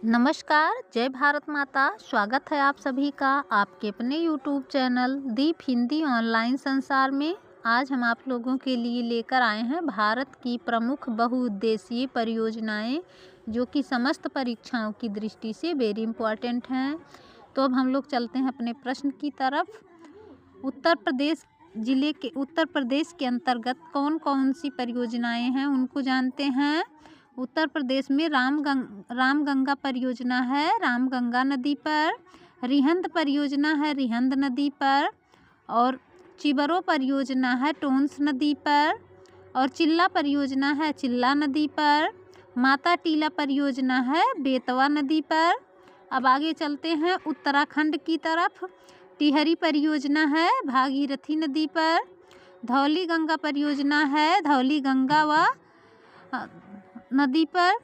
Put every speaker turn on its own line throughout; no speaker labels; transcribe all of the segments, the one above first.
नमस्कार, जय भारत माता। स्वागत है आप सभी का आपके अपने यूट्यूब चैनल दीप हिंदी ऑनलाइन संसार में। आज हम आप लोगों के लिए लेकर आए हैं भारत की प्रमुख बहुउद्देशीय परियोजनाएं, जो कि समस्त परीक्षाओं की दृष्टि से वेरी इम्पोर्टेंट हैं। तो अब हम लोग चलते हैं अपने प्रश्न की तरफ। उत्तर प्रदेश के अंतर्गत कौन कौन सी परियोजनाएं हैं उनको जानते हैं। उत्तर प्रदेश में रामगंगा परियोजना है, रामगंगा नदी पर। रिहंद परियोजना है, रिहंद नदी पर। और चिबरो परियोजना है, टोंस नदी पर। और चिल्ला परियोजना है, चिल्ला नदी पर। माता टीला परियोजना है, बेतवा नदी पर। अब आगे चलते हैं उत्तराखंड की तरफ। टिहरी परियोजना है, भागीरथी नदी पर। धौली गंगा परियोजना है, धौली गंगा व नदी पर।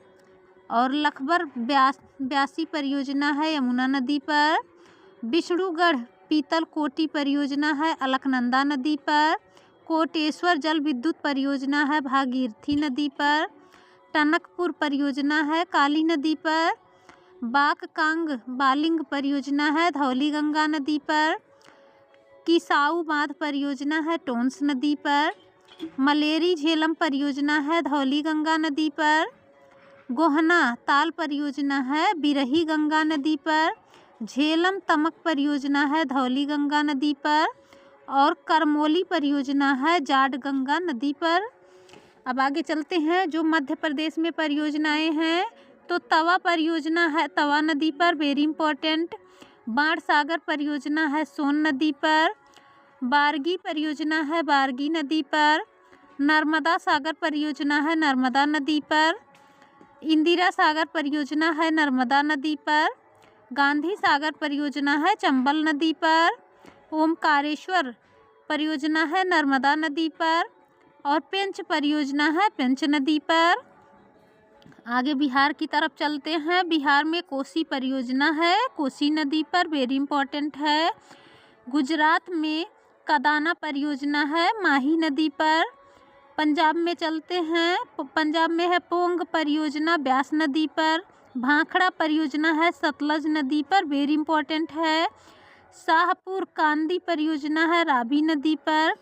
और लखबर ब्यासी परियोजना है, यमुना नदी पर। विष्णुगढ़ पीतल कोटी परियोजना है, अलकनंदा नदी पर। कोटेश्वर जल विद्युत परियोजना है, भागीरथी नदी पर। टनकपुर परियोजना है, काली नदी पर। बाककांग बालिंग परियोजना है, धौली गंगा नदी पर। किसाऊ बांध परियोजना है, टोंस नदी पर। मलेरी झेलम परियोजना है, धौली गंगा नदी पर। गोहना ताल परियोजना है, बिरही गंगा नदी पर। झेलम तमक परियोजना है, धौली गंगा नदी पर। और करमोली परियोजना है, जाट गंगा नदी पर। अब आगे चलते हैं जो मध्य प्रदेश में परियोजनाएं हैं। तो तवा परियोजना है, तवा नदी पर, वेरी इंपॉर्टेंट। बाण सागर परियोजना है, सोन नदी पर। बारगी परियोजना है, बारगी नदी पर। नर्मदा सागर परियोजना है, नर्मदा नदी पर। इंदिरा सागर परियोजना है, नर्मदा नदी पर। गांधी सागर परियोजना है, चंबल नदी पर। ओमकारेश्वर परियोजना है, नर्मदा नदी पर। और पेंच परियोजना है, पेंच नदी पर। आगे बिहार की तरफ चलते हैं। बिहार में कोसी परियोजना है, कोसी नदी पर, वेरी इंपॉर्टेंट है। गुजरात में कदाना परियोजना है, माही नदी पर। पंजाब में चलते हैं, पंजाब में है पोंग परियोजना, ब्यास नदी पर। भाखड़ा परियोजना है, सतलज नदी पर, वेरी इंपॉर्टेंट है। शाहपुर कांदी परियोजना है, रावी नदी पर।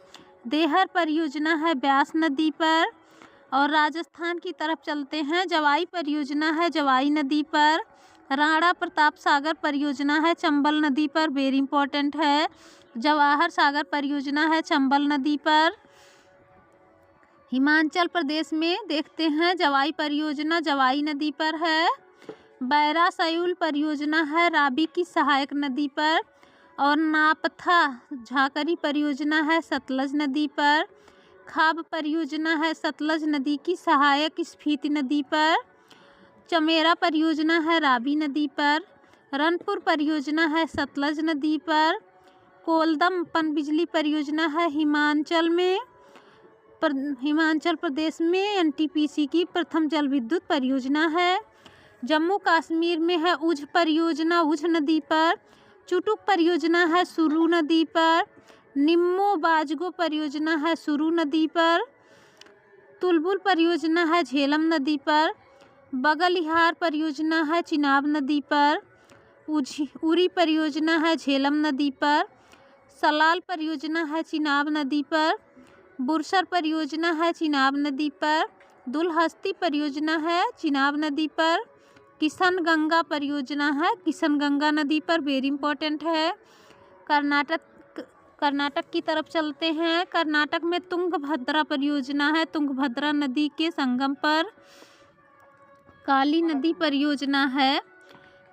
देहर परियोजना है, ब्यास नदी पर। और राजस्थान की तरफ चलते हैं, जवाई परियोजना है, जवाई नदी पर। राणा प्रताप सागर परियोजना है, चंबल नदी पर, वेरी इंपॉर्टेंट है। जवाहर सागर परियोजना है, चंबल नदी पर। हिमाचल प्रदेश में देखते हैं, जवाई परियोजना जवाई नदी पर है। बैरा सयूल परियोजना है, रावी की सहायक नदी पर। और नापथा झाकरी परियोजना है, सतलज नदी पर। खाब परियोजना है, सतलज नदी की सहायक स्फीति नदी पर। चमेरा परियोजना है, रावी नदी पर। रनपुर परियोजना है, सतलज नदी पर। कोलदम पनबिजली परियोजना है, हिमाचल प्रदेश में एनटीपीसी की प्रथम जल विद्युत परियोजना है। जम्मू कश्मीर में है उझ परियोजना, उझ नदी पर। चुटुक परियोजना है, सुरू नदी पर। निम्मो बाजगो परियोजना है, सुरू नदी पर। तुलबुल परियोजना है, झेलम नदी पर। बगलिहार परियोजना है, चिनाब नदी पर। उरी परियोजना है, झेलम नदी पर। सलाल परियोजना है, चिनाब नदी पर। बुरसर परियोजना है, चिनाब नदी पर। दुलहस्ती परियोजना है, चिनाब नदी पर। किशन गंगा परियोजना है, किशन गंगा नदी पर, वेरी इंपॉर्टेंट है। कर्नाटक की तरफ चलते हैं। कर्नाटक में तुंगभद्रा परियोजना है, तुंगभद्रा नदी के संगम पर। काली नदी परियोजना है,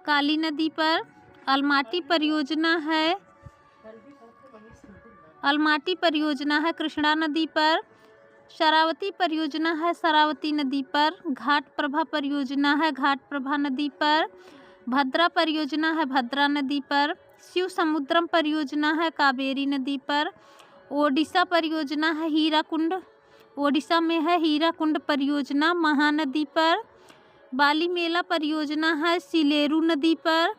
काली नदी पर। अलमाटी परियोजना है, अलमाटी परियोजना है, कृष्णा नदी पर। शरावती परियोजना है, शरावती नदी पर। घाट प्रभा परियोजना है, घाट प्रभा नदी पर। भद्रा परियोजना है, भद्रा नदी पर। शिव समुद्रम परियोजना है, कावेरी नदी पर। ओडिशा परियोजना है, हीराकुंड, ओडिशा में है हीराकुंड परियोजना, महानदी पर। बाली मेला परियोजना है, सिलेरू नदी पर।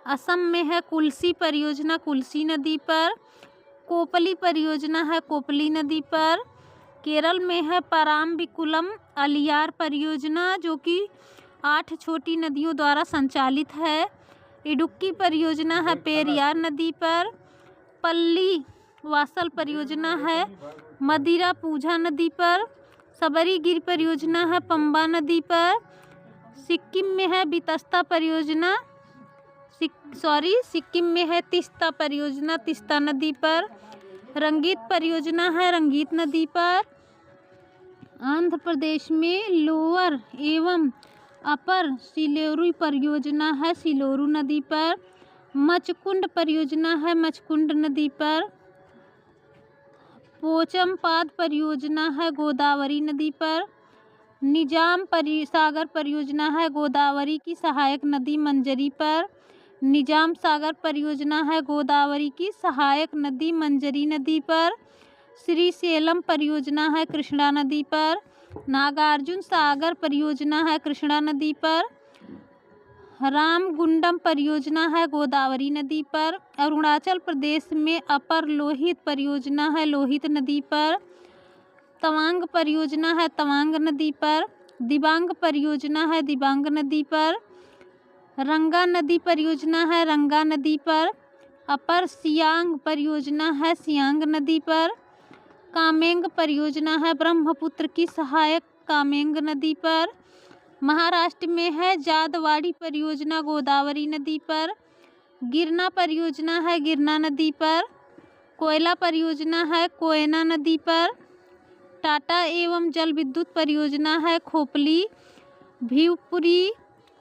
असम में है कुल्सी परियोजना, कुल्सी नदी पर। कोपली परियोजना है, कोपली नदी पर। केरल में है पराम्बिकुलम अलियार परियोजना, जो कि 8 छोटी नदियों द्वारा संचालित है। इडुक्की परियोजना है पेरियार नदी पर। पल्ली वासल परियोजना है मदिरा पूझा नदी पर। सबरीगिरी परियोजना है पंबा नदी पर। सिक्किम में है बितस्ता परियोजना, सिक्किम में है तिस्ता परियोजना तिस्ता नदी पर। रंगीत परियोजना है रंगीत नदी पर। आंध्र प्रदेश में लोअर एवं अपर सिलेरू परियोजना है सिलोरू नदी पर। मचकुंड परियोजना है मचकुंड नदी पर। पोचमपाद परियोजना है गोदावरी नदी पर। निजाम सागर परियोजना है गोदावरी की सहायक नदी मंजरी पर। निजाम सागर परियोजना है गोदावरी की सहायक नदी मंजरी नदी पर। श्रीशैलम परियोजना है कृष्णा नदी पर। नागार्जुन सागर परियोजना है कृष्णा नदी पर। रामगुंडम परियोजना है गोदावरी नदी पर। अरुणाचल प्रदेश में अपर लोहित परियोजना है लोहित नदी पर। तवांग परियोजना है तवांग नदी पर। दिबांग परियोजना है दिबांग नदी पर। रंगा नदी परियोजना है रंगा नदी पर। अपर सियांग परियोजना है सियांग नदी पर। कामेंग परियोजना है ब्रह्मपुत्र की सहायक कामेंग नदी पर। महाराष्ट्र में है जादवाड़ी परियोजना गोदावरी नदी पर। गिरना परियोजना है गिरना नदी पर। कोयला परियोजना है कोयना नदी पर। टाटा एवं जल विद्युत परियोजना है खोपली भिवपुरी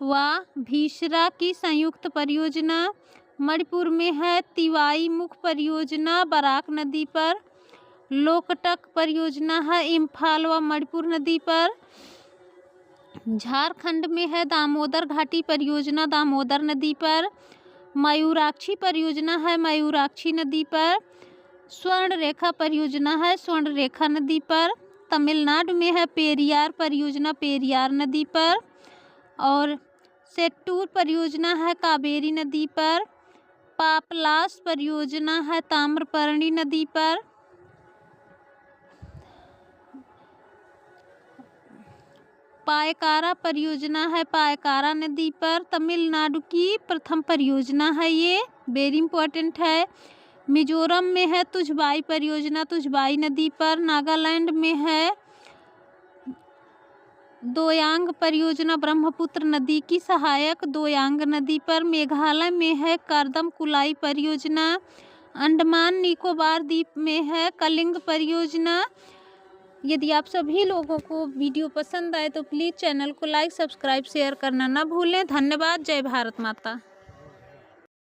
व भीसरा की संयुक्त परियोजना। मणिपुर में है तिवाई मुख परियोजना बराक नदी पर। लोकटक परियोजना है इम्फाल व मणिपुर नदी पर। झारखंड में है दामोदर घाटी परियोजना दामोदर नदी पर। मयूराक्षी परियोजना है मयूराक्षी नदी पर। स्वर्ण रेखा परियोजना है स्वर्ण रेखा नदी पर। तमिलनाडु में है पेरियार परियोजना पेरियार नदी पर। और सेट्टूर परियोजना है कावेरी नदी पर। पापलास परियोजना है ताम्रपर्णी नदी पर। पायकारा परियोजना है पायकारा नदी पर। तमिलनाडु की प्रथम परियोजना है ये, वेरी इंपॉर्टेंट है। मिजोरम में है तुझबाई परियोजना तुझबाई नदी पर। नागालैंड में है दोयांग परियोजना ब्रह्मपुत्र नदी की सहायक दोयांग नदी पर। मेघालय में है करदम कुलाई परियोजना। अंडमान निकोबार द्वीप में है कलिंग परियोजना। यदि आप सभी लोगों को वीडियो पसंद आए तो प्लीज़ चैनल को लाइक सब्सक्राइब शेयर करना ना भूलें। धन्यवाद। जय भारत माता।